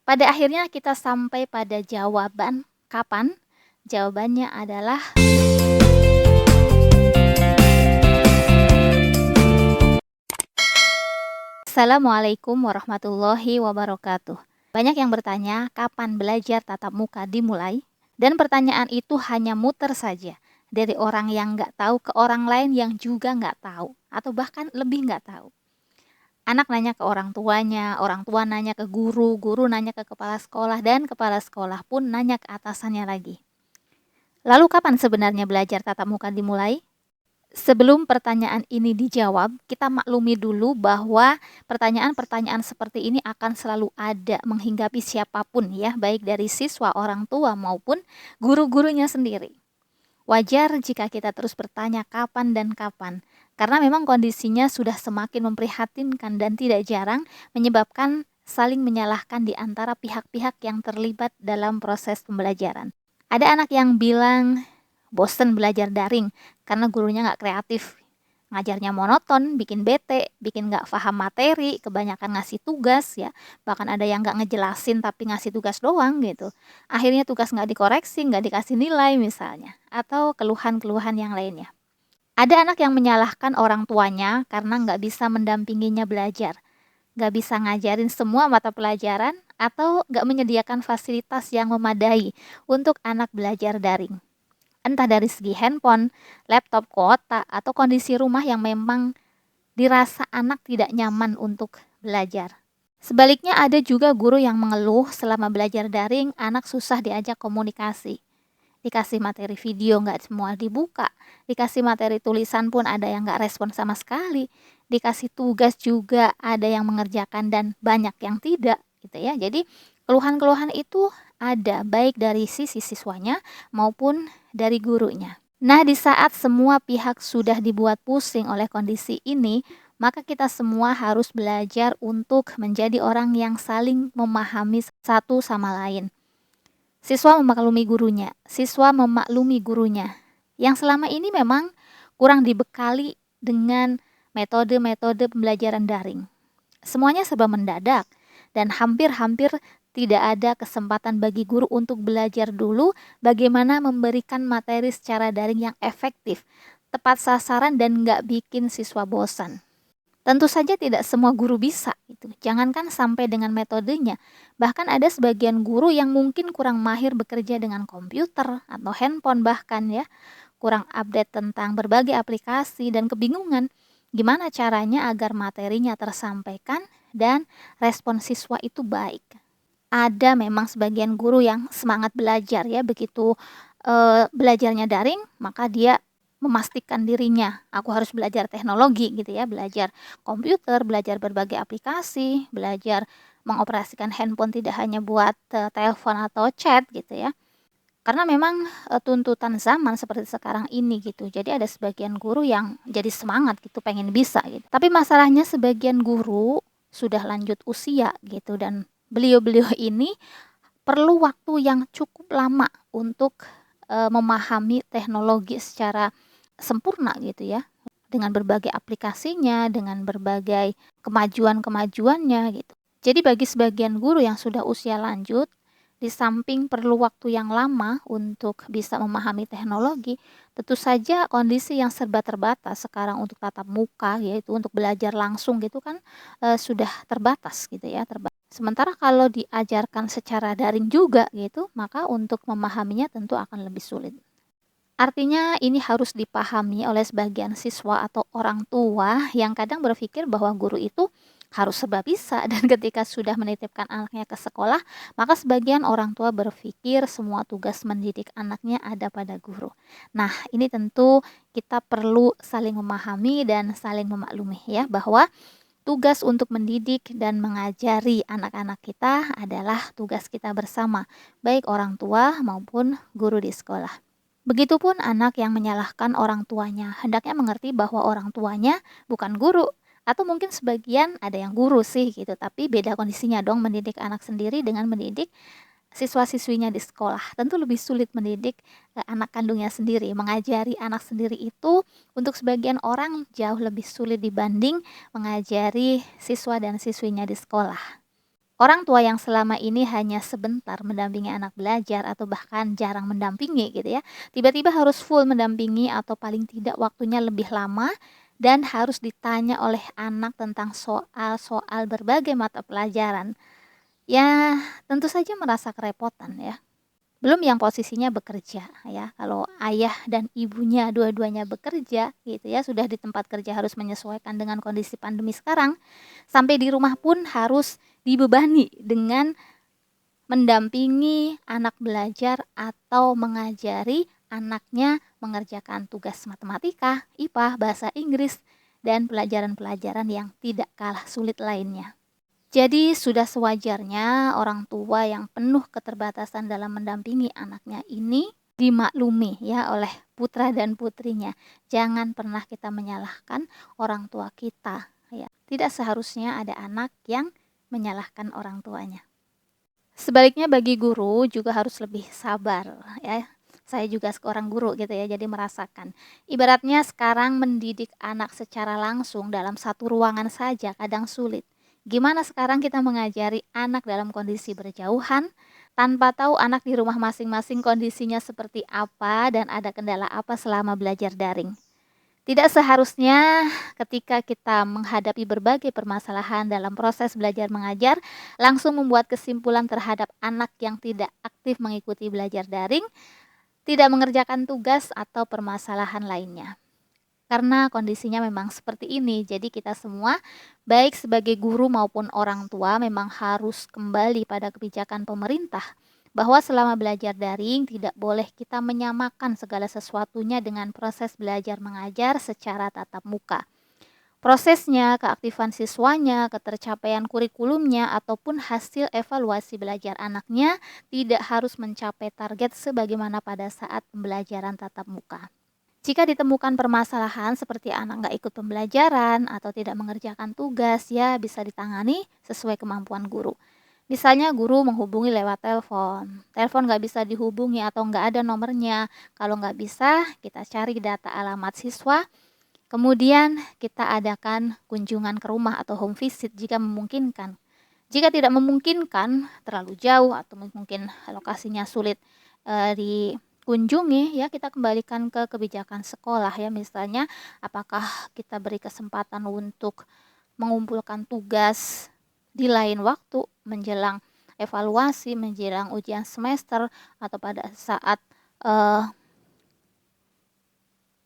Pada akhirnya kita sampai pada jawaban kapan? Jawabannya adalah Assalamualaikum warahmatullahi wabarakatuh. Banyak yang bertanya kapan belajar tatap muka dimulai, dan pertanyaan itu hanya muter saja dari orang yang nggak tahu ke orang lain yang juga nggak tahu, atau bahkan lebih nggak tahu. Anak nanya ke orang tua nanya ke guru nanya ke kepala sekolah, dan kepala sekolah pun nanya ke atasannya lagi. Lalu kapan sebenarnya belajar tatap muka dimulai? Sebelum pertanyaan ini dijawab, kita maklumi dulu bahwa pertanyaan-pertanyaan seperti ini akan selalu ada menghinggapi siapapun ya, baik dari siswa, orang tua maupun guru-gurunya sendiri. Wajar jika kita terus bertanya kapan dan kapan, karena memang kondisinya sudah semakin memprihatinkan dan tidak jarang menyebabkan saling menyalahkan di antara pihak-pihak yang terlibat dalam proses pembelajaran. Ada anak yang bilang bosen belajar daring karena gurunya nggak kreatif, ngajarnya monoton, bikin bete, bikin nggak paham materi, kebanyakan ngasih tugas ya, bahkan ada yang nggak ngejelasin tapi ngasih tugas doang gitu. Akhirnya tugas nggak dikoreksi, nggak dikasih nilai misalnya, atau keluhan-keluhan yang lainnya. Ada anak yang menyalahkan orang tuanya karena nggak bisa mendampinginya belajar, nggak bisa ngajarin semua mata pelajaran, atau nggak menyediakan fasilitas yang memadai untuk anak belajar daring. Entah dari segi handphone, laptop, kuota, atau kondisi rumah yang memang dirasa anak tidak nyaman untuk belajar. Sebaliknya ada juga guru yang mengeluh selama belajar daring, anak susah diajak komunikasi. Dikasih materi video nggak semua dibuka, dikasih materi tulisan pun ada yang nggak respon sama sekali, dikasih tugas juga ada yang mengerjakan dan banyak yang tidak, gitu ya. Jadi keluhan-keluhan itu ada baik dari sisi siswanya maupun dari gurunya. Nah, di saat semua pihak sudah dibuat pusing oleh kondisi ini, maka kita semua harus belajar untuk menjadi orang yang saling memahami satu sama lain. Siswa memaklumi gurunya, yang selama ini memang kurang dibekali dengan metode-metode pembelajaran daring. Semuanya serba mendadak, dan hampir-hampir tidak ada kesempatan bagi guru untuk belajar dulu bagaimana memberikan materi secara daring yang efektif, tepat sasaran, dan nggak bikin siswa bosan. Tentu saja tidak semua guru bisa, gitu. Jangankan sampai dengan metodenya, bahkan ada sebagian guru yang mungkin kurang mahir bekerja dengan komputer atau handphone bahkan ya, kurang update tentang berbagai aplikasi dan kebingungan gimana caranya agar materinya tersampaikan dan respon siswa itu baik. Ada memang sebagian guru yang semangat belajar ya, begitu belajarnya daring, maka dia memastikan dirinya, aku harus belajar teknologi gitu ya, belajar komputer, belajar berbagai aplikasi, belajar mengoperasikan handphone tidak hanya buat telepon atau chat gitu ya. Karena memang tuntutan zaman seperti sekarang ini gitu. Jadi ada sebagian guru yang jadi semangat gitu, pengen bisa gitu. Tapi masalahnya sebagian guru sudah lanjut usia gitu, dan beliau-beliau ini perlu waktu yang cukup lama untuk memahami teknologi secara sempurna gitu ya. Dengan berbagai aplikasinya, dengan berbagai kemajuan-kemajuannya gitu. Jadi bagi sebagian guru yang sudah usia lanjut, di samping perlu waktu yang lama untuk bisa memahami teknologi, tentu saja kondisi yang serba terbatas sekarang untuk tatap muka, yaitu untuk belajar langsung gitu kan, sudah terbatas gitu ya, Sementara kalau diajarkan secara daring juga gitu, maka untuk memahaminya tentu akan lebih sulit. Artinya ini harus dipahami oleh sebagian siswa atau orang tua yang kadang berpikir bahwa guru itu harus serba bisa, dan ketika sudah menitipkan anaknya ke sekolah, maka sebagian orang tua berpikir semua tugas mendidik anaknya ada pada guru. Nah, ini tentu kita perlu saling memahami dan saling memaklumi ya, bahwa tugas untuk mendidik dan mengajari anak-anak kita adalah tugas kita bersama, baik orang tua maupun guru di sekolah. Begitupun anak yang menyalahkan orang tuanya, hendaknya mengerti bahwa orang tuanya bukan guru, atau mungkin sebagian ada yang guru sih gitu, tapi beda kondisinya dong mendidik anak sendiri dengan mendidik siswa-siswinya di sekolah. Tentu lebih sulit mendidik anak kandungnya sendiri, mengajari anak sendiri itu untuk sebagian orang jauh lebih sulit dibanding mengajari siswa dan siswinya di sekolah. Orang tua yang selama ini hanya sebentar mendampingi anak belajar atau bahkan jarang mendampingi gitu ya, tiba-tiba harus full mendampingi atau paling tidak waktunya lebih lama dan harus ditanya oleh anak tentang soal-soal berbagai mata pelajaran. Ya, tentu saja merasa kerepotan ya. Belum yang posisinya bekerja ya. Kalau ayah dan ibunya dua-duanya bekerja gitu ya, sudah di tempat kerja harus menyesuaikan dengan kondisi pandemi sekarang, sampai di rumah pun harus dibebani dengan mendampingi anak belajar atau mengajari anaknya mengerjakan tugas matematika, IPA, bahasa Inggris, dan pelajaran-pelajaran yang tidak kalah sulit lainnya. Jadi sudah sewajarnya orang tua yang penuh keterbatasan dalam mendampingi anaknya ini dimaklumi ya oleh putra dan putrinya. Jangan pernah kita menyalahkan orang tua kita ya. Tidak seharusnya ada anak yang menyalahkan orang tuanya. Sebaliknya bagi guru juga harus lebih sabar ya. Saya juga seorang guru gitu ya, jadi merasakan. Ibaratnya sekarang mendidik anak secara langsung dalam satu ruangan saja kadang sulit. Gimana sekarang kita mengajari anak dalam kondisi berjauhan, tanpa tahu anak di rumah masing-masing kondisinya seperti apa dan ada kendala apa selama belajar daring. Tidak seharusnya ketika kita menghadapi berbagai permasalahan dalam proses belajar mengajar, langsung membuat kesimpulan terhadap anak yang tidak aktif mengikuti belajar daring, tidak mengerjakan tugas atau permasalahan lainnya. Karena kondisinya memang seperti ini, jadi kita semua, baik sebagai guru maupun orang tua, memang harus kembali pada kebijakan pemerintah bahwa selama belajar daring tidak boleh kita menyamakan segala sesuatunya dengan proses belajar mengajar secara tatap muka. Prosesnya, keaktifan siswanya, ketercapaian kurikulumnya, ataupun hasil evaluasi belajar anaknya tidak harus mencapai target sebagaimana pada saat pembelajaran tatap muka. Jika ditemukan permasalahan seperti anak nggak ikut pembelajaran atau tidak mengerjakan tugas, ya bisa ditangani sesuai kemampuan guru. Misalnya guru menghubungi lewat telepon. Telepon nggak bisa dihubungi atau nggak ada nomornya. Kalau nggak bisa, kita cari data alamat siswa. Kemudian kita adakan kunjungan ke rumah atau home visit jika memungkinkan. Jika tidak memungkinkan, terlalu jauh atau mungkin lokasinya sulit dikunjungi, ya kita kembalikan ke kebijakan sekolah ya. Misalnya apakah kita beri kesempatan untuk mengumpulkan tugas di lain waktu menjelang evaluasi, menjelang ujian semester atau pada saat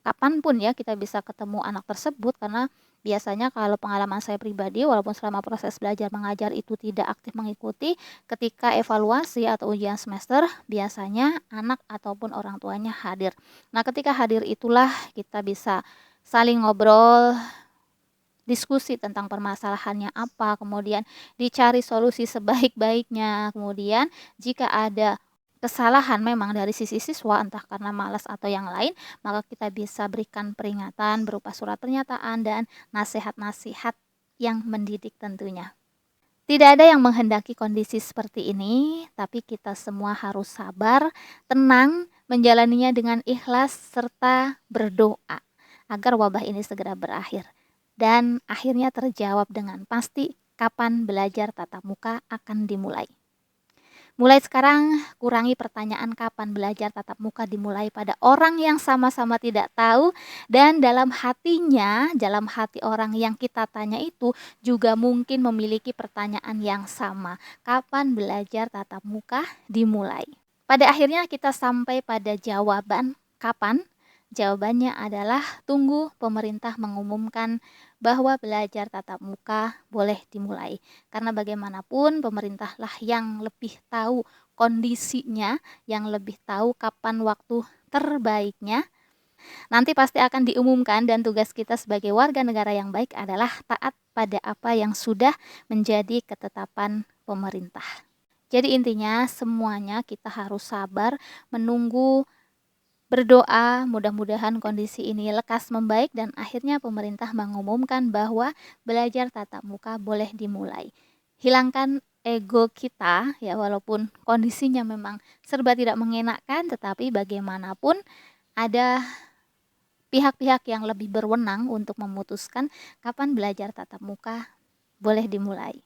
kapanpun ya kita bisa ketemu anak tersebut, karena biasanya kalau pengalaman saya pribadi, walaupun selama proses belajar mengajar itu tidak aktif mengikuti, ketika evaluasi atau ujian semester biasanya anak ataupun orang tuanya hadir. Nah, ketika hadir itulah kita bisa saling ngobrol, diskusi tentang permasalahannya apa, kemudian dicari solusi sebaik-baiknya. Kemudian jika ada kesalahan memang dari sisi siswa, entah karena malas atau yang lain, maka kita bisa berikan peringatan berupa surat pernyataan dan nasihat-nasihat yang mendidik tentunya. Tidak ada yang menghendaki kondisi seperti ini, tapi kita semua harus sabar, tenang, menjalaninya dengan ikhlas serta berdoa agar wabah ini segera berakhir. Dan akhirnya terjawab dengan pasti kapan belajar tatap muka akan dimulai. Mulai sekarang kurangi pertanyaan kapan belajar tatap muka dimulai pada orang yang sama-sama tidak tahu, dan dalam hatinya, dalam hati orang yang kita tanya itu juga mungkin memiliki pertanyaan yang sama. Kapan belajar tatap muka dimulai? Pada akhirnya kita sampai pada jawaban kapan. Jawabannya adalah tunggu pemerintah mengumumkan bahwa belajar tatap muka boleh dimulai. Karena bagaimanapun pemerintahlah yang lebih tahu kondisinya, yang lebih tahu kapan waktu terbaiknya. Nanti pasti akan diumumkan, dan tugas kita sebagai warga negara yang baik adalah taat pada apa yang sudah menjadi ketetapan pemerintah. Jadi intinya semuanya kita harus sabar menunggu, berdoa, mudah-mudahan kondisi ini lekas membaik dan akhirnya pemerintah mengumumkan bahwa belajar tatap muka boleh dimulai. Hilangkan ego kita ya, walaupun kondisinya memang serba tidak mengenakan, tetapi bagaimanapun ada pihak-pihak yang lebih berwenang untuk memutuskan kapan belajar tatap muka boleh dimulai.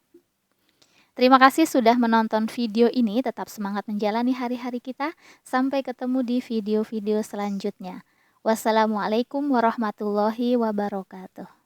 Terima kasih sudah menonton video ini, tetap semangat menjalani hari-hari kita. Sampai ketemu di video-video selanjutnya. Wassalamualaikum warahmatullahi wabarakatuh.